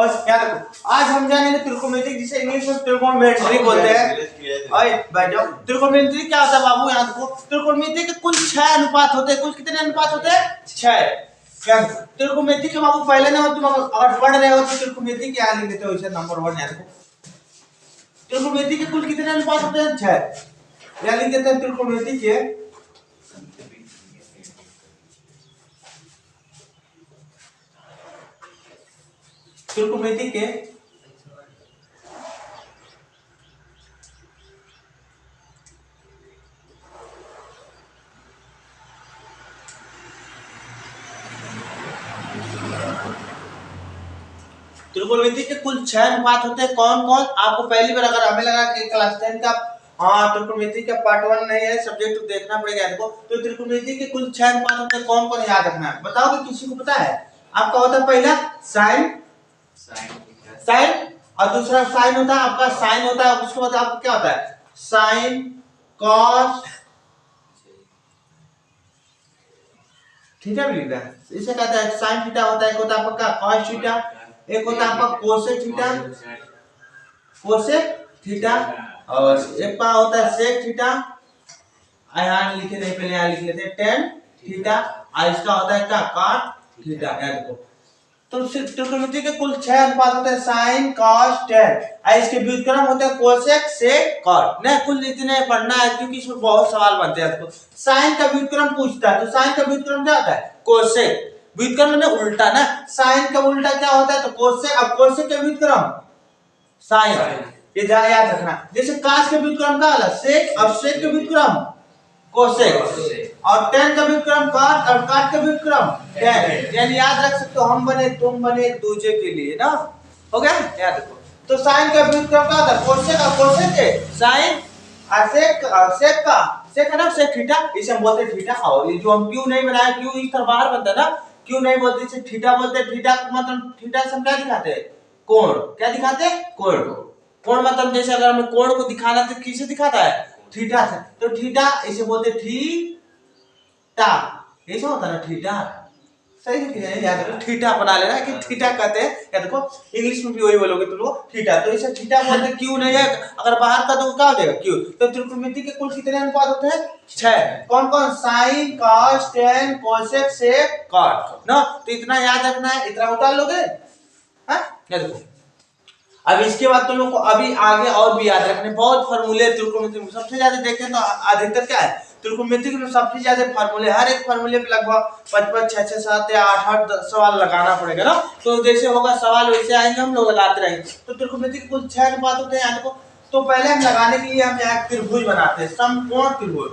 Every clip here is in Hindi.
और याद रखो आज हम जानेंगे त्रिकोणमिति, जिसे इंग्लिश में त्रिकोणमिति बोलते हैं। ओए बैठ जाओ। त्रिकोणमिति क्या होता है बाबू? याद रखो, त्रिकोणमिति के कुल 6 अनुपात होते हैं। कुल कितने अनुपात होते हैं? 6। क्या त्रिकोणमिति के बाबू पहले नंबर तुम अगर पढ़ रहे हो तो त्रिकोणमिति क्या लिख देते हो इसे नंबर 1। याद रखो त्रिकोणमिति के कुल कितने अनुपात होते हैं? 6। या लिख देते हैं त्रिकोणमिति के त्रिकोणमिति के त्रिकोणमिति के कुल 6 अनुपात होते हैं। कौन कौन? आपको पहली बार अगर हमें लगा कि क्लास 10 का त्रिकोणमिति का पार्ट 1 नहीं है, सब्जेक्ट तो देखना पड़ेगा इनको। तो त्रिकोणमिति के कुल 6 अनुपात होते हैं। कौन कौन याद रखना है? बताओगे किसी को पता है? आपका होता है पहला साइन, साइन और दूसरा साइन होता है आपका साइन होता है। उसके बाद आपका क्या होता है? साइन, कॉस, थीटा भी लिखा है। इसे कहता है साइन थीटा होता है। एक होता है आपका कॉस थीटा, एक होता है आपका कोसेक थीटा, कोसेक थीटा, और एक का होता है सेक थीटा। यहाँ लिखे नहीं, पहले यहाँ लिख लेते हैं टेन थीटा, और इसका होता है क्या? Cot theta. याद रखो तो त्रिकोणमिति के कुल 6 अनुपात होते हैं, साइन, कॉस, टेन, और इसके व्युत्क्रम होते हैं कोसेक, सेक, कॉट। नहीं कुल इतने पढ़ना है क्योंकि इसमें बहुत सवाल बनते हैं। साइन का व्युत्क्रम पूछता है तो साइन का व्युत्क्रम क्या होता है? कोसेक। व्युत्क्रम ने उल्टा ना, साइन का उल्टा क्या होता है? तो कोसेक। अब कोसेक का व्युत्क्रम साइन, ये याद रखना। जैसे कास का व्युत्क्रम क्या होला? सेक। अब सेक का व्युत्क्रम कोसेक, और टेन का व्युत्क्रम कॉट, और कॉट का व्युत्क्रम टेन। यानी याद रख सकते हो, हम बने तुम बने एक दूसरे के लिए ना। हो गया? याद रखो। तो साइन का व्युत्क्रम क्या होता है? कोसेक, और कोसेक के साइन, और सेक, सेक का सेक है ना, सेक थीटा, इसे हम बोलते हैं थीटा। और ये जो हम क्यों नहीं बनाया, क्यों इस तरह बाहर बनता है ना, क्यों नहीं बोलते इसे थीटा बोलते हैं। थीटा मतलब थीटा से हम क्या दिखाते हैं? कोण। क्या दिखाते हैं? कोण। कोण मतलब जैसे अगर हमें कोण को दिखाना तो किससे दिखाता है? थीटा से। तो थीटा इसे बोलते थीटा। ऐसा होता है ना थीटा। सही है, याद रखो थीटा बना लेना कि थीटा कहते हैं। याद रखो इंग्लिश में भी वही बोलोगे तुम लोग थीटा। तो इसे थीटा बोलते हैं। क्यों नहीं है, अगर बाहर का तो क्या हो जाएगा? क्यों। तो त्रिकोणमिति के कुल कितने अनुपात होते हैं? 6। कौन कौन? साइन, कॉस, टेन, कोसेक, सेक, कॉट ना। तो इतना याद रखना है। इतना उतार लोगे? हाँ याद रखो। अब इसके बाद तुम लोग को अभी आगे और भी याद रखने बहुत फार्मूले त्रिकोणमिति में। सबसे ज्यादा देखें तो अधिकतर क्या है? त्रिकोणमिति में सबसे ज्यादा फार्मूले, हर एक फार्मूले पे लगभग 5, 6, 7 या 8 सवाल लगाना पड़ेगा ना। तो जैसे होगा सवाल वैसे आएंगे, हम लोग लगाते रहेंगे। तो त्रिकोणमिति के कुल 6 अनुपात होते हैं। याद रखो। तो पहले हम लगाने के लिए हम एक त्रिभुज बनाते हैं, समकोण त्रिभुज।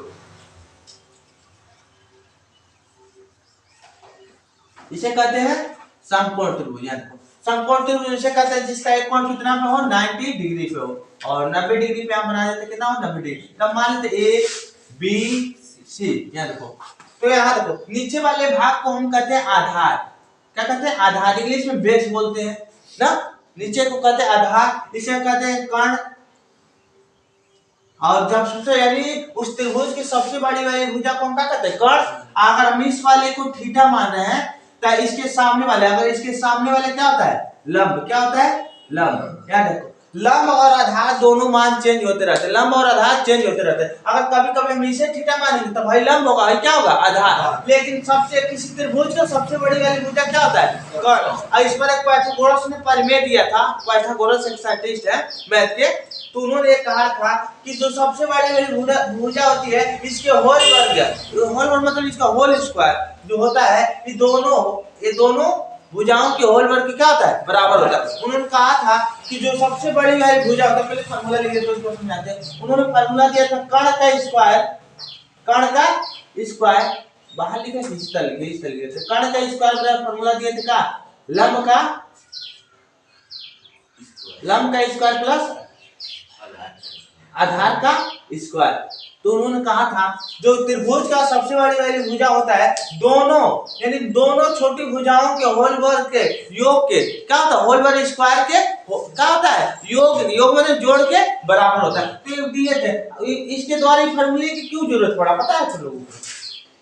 इसे कहते हैं समकोण त्रिभुज। याद रखो समकोण त्रिभुज इसे कहते हैं जिसका एक कोण कितना पे हो? 90 डिग्री पे हो, और 90 डिग्री पे हम बना देते कितना हो? 90 डिग्री। तब मान लेते ए बी सी। याद रखो। तो यहाँ देखो नीचे वाले भाग को हम कहते हैं आधार। क्या कहते हैं? आधार। इंग्लिश में बेस बोलते हैं ना। नीचे को कहते हैं आधार, इसे कहते हैं कर्ण। और जब सबसे यानी उस त्रिभुज की सबसे बड़ी वाली भुजा को हम क्या कहते हैं? कर्ण। अगर हम इस वाले को थीटा मान रहे हैं तो इसके सामने वाले, अगर इसके सामने वाले क्या होता है? लंब। क्या होता है? लंब। याद रखो लंब और आधार दोनों मान चेंज होते रहते हैं। लंब और आधार चेंज होते रहते हैं। अगर कभी कभी हम इसे थीटा मानेंगे तो भाई लंब होगा, क्या होगा? आधार। लेकिन सबसे किसी त्रिभुज का सबसे बड़ी वाली भुजा क्या होता है? कर्ण। और इस पर एक पाइथागोरस ने परिमेय दिया था। पाइथागोरस एक साइंटिस्ट है मैथ के, तो उन्होंने कहा था कि जो सबसे बड़ी वाली भुजा होती है इसके होल वर्ग, होल वर्ग मतलब इसका होल स्क्वायर जो होता है, ये दोनों भुजाओं के होल वर्ग क्या होता है? बराबर होता है। उन्होंने कहा था कि जो सबसे बड़ी वाली भुजा होता है, पहले फार्मूला लिखिए तो इसको समझाते हैं। उन्होंने फार्मूला दिया था कर्ण का स्क्वायर, कर्ण का स्क्वायर बाहर लिखा है इस तरीके से। कर्ण का स्क्वायर का फार्मूला दिया था क्या? लंब का स्क्वायर प्लस आधार का स्क्वायर। तो उन्होंने कहा था जो त्रिभुज का सबसे बड़ी वाली भुजा होता है, दोनों यानी दोनों छोटी भुजाओं के होल वर्ग के योग के क्या होता है? होल वर्ग स्क्वायर के क्या होता है? योग में जोड़ के बराबर होता है। तो दिए थे। इसके द्वारा फार्मूले की क्यों जरूरत पड़ा पता है तुम लोगों को?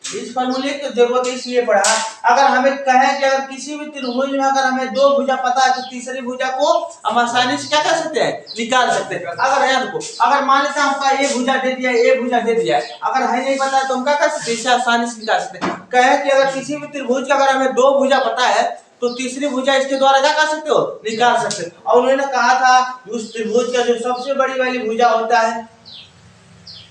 इस फॉर्मूले की जरूरत इसलिए पड़ा, अगर हमें कहे कि अगर किसी भी त्रिभुज में अगर हमें दो भुजा पता है तो तीसरी भुजा को हम आसानी से क्या कर सकते हैं, निकाल सकते हैं। अगर है देखो, अगर मान लेते हैं हमका ये भुजा दे दिया, ये भुजा दे दिया, अगर है नहीं पता है तो हम क्या कर सकते हैं, इसे आसानी से निकाल सकते हैं। कहे कि अगर किसी भी त्रिभुज का अगर हमें दो भुजा पता है तो तीसरी भुजा इसके द्वारा क्या कर सकते हो, निकाल सकते हो। और उन्होंने कहा था उस त्रिभुज का जो सबसे बड़ी वाली भुजा होता है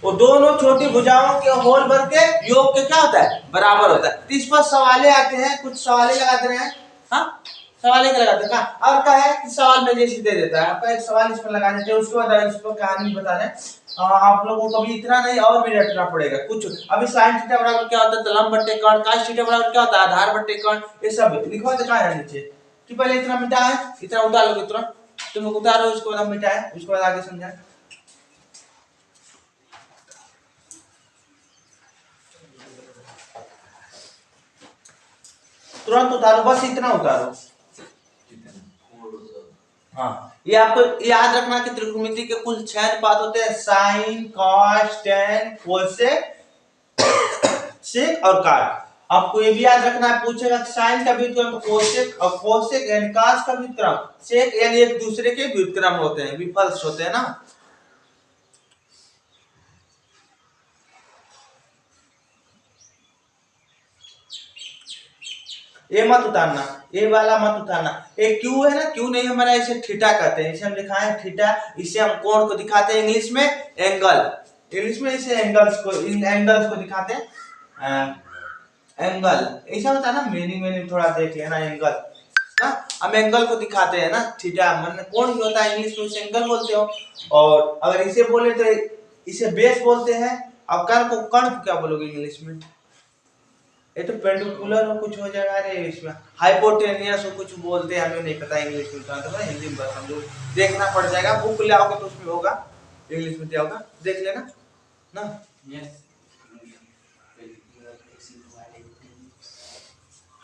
वो दोनों छोटी भुजाओं के होल भर के योग के क्या होता है, बराबर होता है। तो इस पर सवाले आते हैं, कुछ सवाले लगाते हैं, हाँ सवाले लगाते हैं। और क्या है कि सवाल में जैसे दे देता है, आपका एक सवाल इस पर लगा देते हैं, उसके बाद इस पर कहानी बता रहे हैं। आप लोगों को कभी इतना नहीं और भी रटना पड़ेगा कुछ। अभी साइन थीटा बराबर क्या होता है, तो लंब बट्टे कर्ण, cos थीटा बराबर क्या होता है, आधार बट्टे कर्ण, ये सब लिखो तो क्या है नीचे कि पहले इतना मिटा है, इतना उतार लो, इतना तुम उतारो, उसको बाद मिटा है, उसके बाद आगे समझाएं। तुरंत उतारो, बस इतना उतारो। हाँ, ये आपको याद रखना कि त्रिकोणमिति के कुल 6 अनुपात होते हैं, साइन, कॉस, टेन, कोसेक, सेक और काट। आपको ये भी याद रखना है, पूछेगा साइन का व्युत्क्रम कोसेक और कोसेक यानी कॉस का व्युत्क्रम, सेक यानी एक दूसरे के व्युत्क्रम होते हैं, विफल्स होते हैं ना। ये मत उतारना, ये वाला मत उतारना। ये क्यू है ना, क्यू नहीं हमारा, इसे थीटा कहते हैं, इसे हम लिखाए थीटा। इसे हम कोण को दिखाते हैं इंग्लिश में एंगल, इंग्लिश में इसे एंगल्स को दिखाते हैं एंगल। ऐसा होता है ना, मीनिंग थोड़ा देख लेना, एंगल ना हम एंगल को दिखाते हैं ना, थीटा मतलब कोण जो होता है इंग्लिश में उसे एंगल बोलते हो। और अगर इसे बोले तो इसे बेस बोलते हैं। अब कर्ण को क्या बोलोगे इंग्लिश में, ये तो पेंडुकुलर हो कुछ हो जाएगा, अरे इसमें हाइपोटेनियस हो कुछ बोलते हैं, हमें नहीं पता इंग्लिश में क्या होता है, हिंदी में बस हम लोग देखना पड़ जाएगा, बुक ले आओगे तो उसमें होगा, इंग्लिश में क्या होगा देख लेना ना।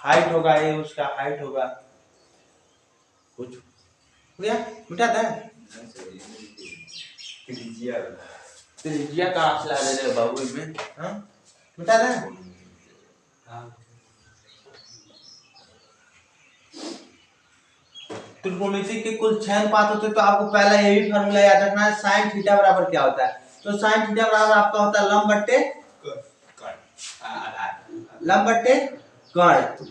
हाइट होगा, ये उसका हाइट होगा, कुछ हो गया मिटा था त्रिज्या का असला दे रहे बाबू में, हाँ मिटा था। त्रिकोणमिति के कुल 6 अनुपात होते हैं, तो आपको पहला ये भी फार्मूला याद रखना है, साइन थीटा बराबर क्या होता है, तो साइन थीटा बराबर आपका होता है लंब बट्टे कर्ण,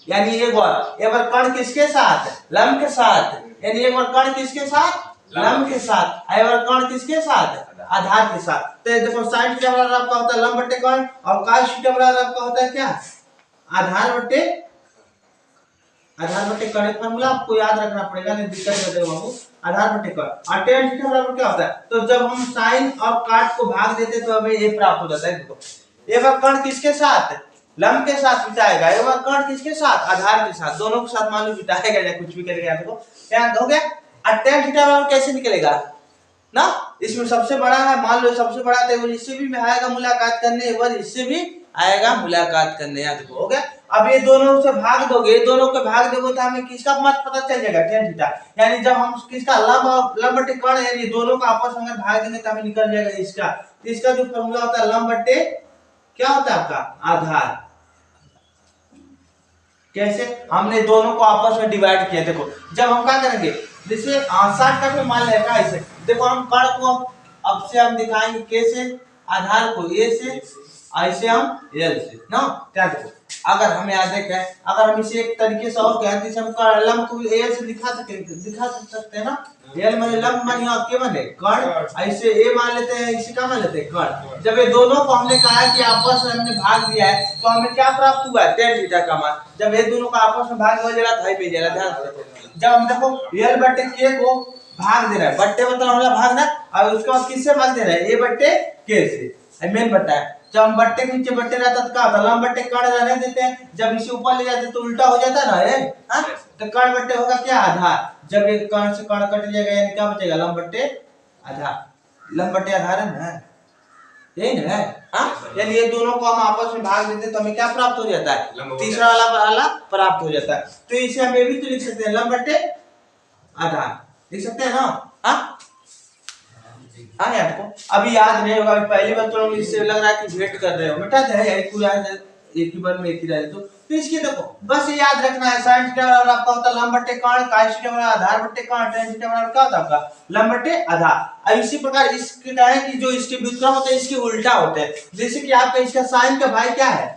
यानी एक बार कर्ण किसके साथ, लंब के साथ, यानी एक बार कर्ण किसके साथ, लंब के साथ, एक बार कर्ण किसके साथ, आधार के साथ। तो देखो साइन थीटा बराबर आपका होता है लंब बट्टे कर्ण और cos थीटा बराबर आपका होता है क्या, आधार बट्टे कर्ण। फार्मूला आपको याद रखना पड़ेगा, नहीं दिक्कत हो जाएगा बाबू। आधार बट्टे कर्ण और tan थीटा बराबर क्या होता है, तो जब हम साइन और काट को भाग देते तो हमें ये प्राप्त हो जाता है। देखो एक बार कर्ण किसके साथ, लंब के साथ बिताएगा, एक बार कर्ण किसके साथ, आधार के साथ, दोनों के साथ मान लो बिताएगा या कुछ भी करेगा, देखो क्या हो गया। और tan थीटा बराबर कैसे निकलेगा ना, इसमें सबसे बड़ा है, मान लो सबसे बड़ा तो इससे भी आएगा मुलाकात करने, एक बार इससे भी आएगा मुलाकात करने, याद हो गया। अब ये दोनों से भाग दोगे, दोनों को भाग दोगे तो हमें किसका मत पता चल जाएगा, tan थीटा, यानी जब हम किसका लंब बट्टे कर्ण यानी दोनों का आपस में भाग देंगे तो हमें निकल जाएगा इसका। तो इसका जो फॉर्मूला होता है लंब बट्टे क्या होता है आपका, आधार। कैसे, हमने दोनों को आपस में डिवाइड किया। देखो जब हम क्या करेंगे, जैसे 60 का मान लेगा ऐसे, देखो हम कर्ण को अब से हम दिखाएंगे कैसे, आधार को ए से, ऐसे हम एल से ना। क्या देखो अगर हमें याद है, अगर हम इसे एक तरीके से और कहें, जैसे हम लंब को ए से दिखा सकते हैं ना, एल माने लंब माने यहाँ के माने कर्ण, ऐसे ए मान लेते हैं, इसे क्या मान लेते हैं कर्ण। जब ये दोनों को हमने कहा कि आपस में हमने भाग दिया है तो हमें क्या प्राप्त हुआ है, tan थीटा का मान। जब ये दोनों का आपस में भाग हो जाएगा तो पे जाएगा, ध्यान रखो। जब हम देखो एल बट्टे के को भाग दे रहा है, बट्टे मतलब हमारा भागना, और उसके बाद किससे भाग दे रहा है, ए बट्टे के से, मेन बट्टा है। जब हम बट्टे के नीचे बट्टे रहता तो क्या होता, लंब बट्टे कर्ण रहने देते हैं, जब इसे ऊपर ले जाते तो उल्टा हो जाता है ना ये, हाँ तो कर्ण बट्टे होगा क्या, आधार। जब ये कर्ण से कर्ण कट जाएगा यानी क्या बचेगा, लंब बट्टे आधार, लंब बट्टे आधार है ना, यही ना, हाँ यानी ये दोनों को हम आपस में भाग देते तो हमें क्या प्राप्त हो जाता है, तीसरा वाला प्राप्त हो जाता है। तो इसे हम ये भी तो लिख सकते हैं लंब बट्टे आधार, लिख सकते हैं ना, हाँ हाँ यार को अभी याद नहीं होगा, अभी पहली बार तो इससे लग रहा है कि वेट कर रहे हो बेटा, है यही पूरा है, एक ही बार में एक ही रहे तो इसकी देखो बस ये याद रखना है। sin थीटा बराबर आपका होता है लंब बट्टे कर्ण, cos थीटा बराबर आधार बट्टे कर्ण, tan थीटा बराबर क्या होता है आपका लंब बट्टे आधार। अब इसी प्रकार इसके क्या है कि जो इसके व्युत्क्रम होते हैं इसके उल्टा होते हैं। जैसे कि आपका इसका sin का भाई क्या है,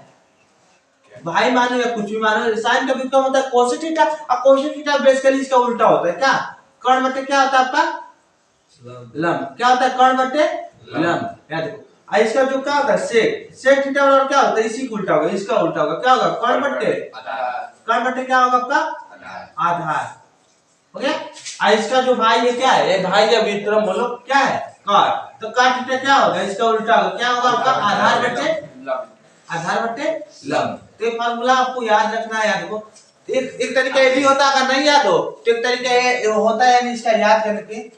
भाई मानो या कुछ भी मानो, sin का व्युत्क्रम होता है cos थीटा, और cos थीटा बेसिकली इसका उल्टा होता है क्या, कर्ण बट्टे क्या होता है आपका लंब, क्या होता है कर्ण बट्टे लंब। याद देखो इसका जो क्या होता है sec थीटा बराबर क्या होता है इसी का उल्टा होगा, इसका उल्टा होगा क्या होगा कर्ण बट्टे क्या होगा आपका आधार, हो गया। इसका जो भाई है क्या है, ये भाई या व्युत्क्रम बोलो क्या है cos, तो cos थीटा क्या होगा इसका उल्टा होगा, क्या होगा आपका आधार बट्टे लंब। तो ये फार्मूला आपको याद रखना है। याद देखो एक तरीका ये भी होता है, अगर नहीं याद हो तो एक तरीका ये होता है यानी इसका याद करने के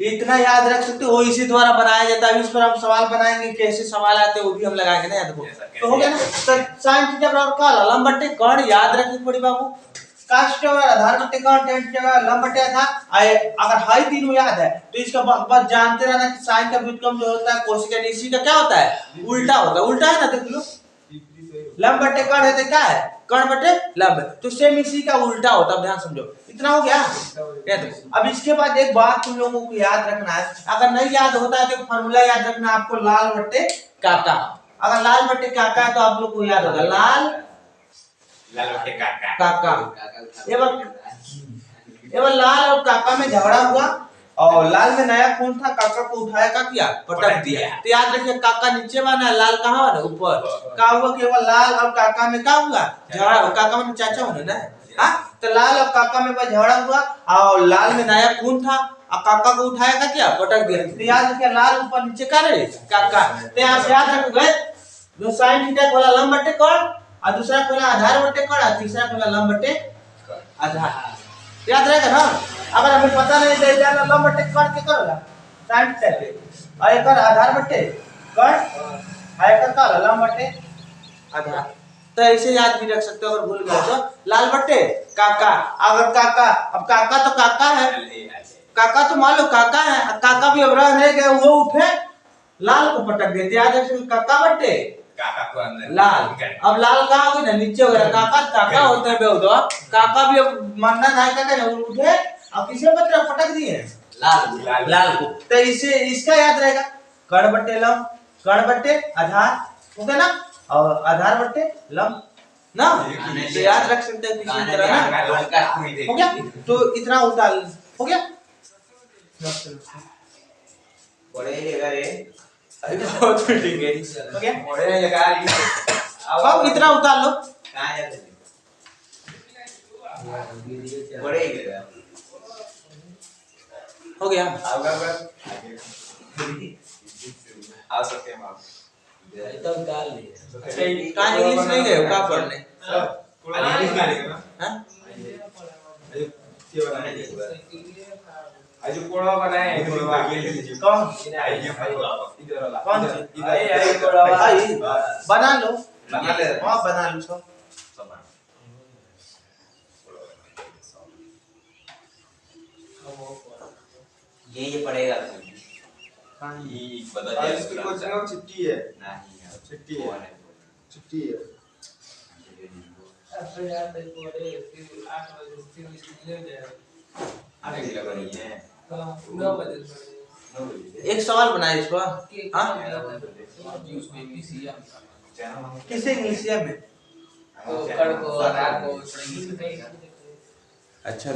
इतना याद रख सकते हो, इसी द्वारा बनाया जाता है। इस पर हम सवाल बनाएंगे, कैसे सवाल आते हैं वो भी हम लगाएंगे ना। याद देखो तो हो गया ना, तो sin थीटा बराबर का लंब बट्टे कर्ण याद रखनी पड़ी बाबू, cos थीटा बराबर आधार बट्टे कर्ण, tan थीटा बराबर लंब बट्टे आधार। अगर हाई तीनों याद है तो इसका बस जानते रहना कि sin का व्युत्क्रम जो होता है कोसेक इसी का क्या होता है उल्टा होता है, उल्टा है ना देख लो, लंब बट्टे कर्ण है तो क्या है कर्ण बट्टे लंब, तो सेम इसी का उल्टा होता है, ध्यान समझो। इतना हो गया। अब इसके बाद एक बात तुम लोगों को याद रखना है, अगर नहीं याद होता है तो फॉर्मूला याद रखना है आपको लाल बट्टे काका। अगर लाल बट्टे काका है तो आप लोग को याद होगा लाल बट्टे काका। एवं लाल और काका में झगड़ा हुआ और लाल में नया खून था, काका को उठाया क्या किया पटक दिया। तो याद रखिए काका नीचे बना, लाल कहाँ बना ऊपर। क्या हुआ केवल लाल और काका में क्या हुआ झगड़ा, काका में चाचा होने ना, हाँ तो लाल और काका में बस झगड़ा हुआ और लाल में नया खून था और काका को उठाया का क्या पटक दिया। तो याद रखिए लाल ऊपर नीचे का रे काका। तो यहाँ से याद रखोगे जो sin थीटा को लंब बट्टे कर्ण और दूसरा को आधार बट्टे कर्ण और तीसरा को लंब बट्टे आधार, याद रहेगा ना। अगर हमें पता नहीं दे जाना लंब बट्टे कर्ण के करोगा sin थीटा पे और एक आधार बट्टे कर्ण और एक का लंब बट्टे आधार, तो ऐसे याद भी रख सकते हो। अगर भूल गए तो लाल बट्टे काका, अगर काका अब काका तो काका है, काका तो मान लो काका है, काका भी अब रह गए वो उठे लाल को पटक देते, याद रखिए काका बट्टे काका को अंदर लाल। अब लाल कहाँ हो गया ना नीचे हो गया, काका होते हैं बेउदवा, काका भी अब मानना नहीं काका ने उठे अब किसे पटक दिए लाल को। तो इसे इसका याद रहेगा कर्ण बट्टे लंब, कर्ण बट्टे आधार, हो गया ना, और आधार बट्टे लंब ना, तो याद रख सकते हैं किसी तरह ना, हो गया। तो इतना होता हो गया बड़े जगह रे बहुत फिटिंग है, हो गया बड़े जगह अब इतना उतार लो बड़े जगह हो गया। आ सकते हैं आप तो निकाल लिए कहां इंग्लिश नहीं गए का पढ़ने इंग्लिश का लेगा हां ये बनाने आज कोड़ा बनाए कौन इधर वाला कौन इधर कोड़ा भाई बना लो हां बना लो सब ये पड़ेगा ये बता दे इसको कोचिंग चिट्ठी है नहीं चिट्ठी है अब यार तक पड़े 8 बजे से ले जाए आने की लग रही है 9 बजे एक सवाल बनाए इसको हां उसमें इंग्लिशिया किसे इंग्लिशिया में तो कड़ को रात को इंग्लिश में अच्छा।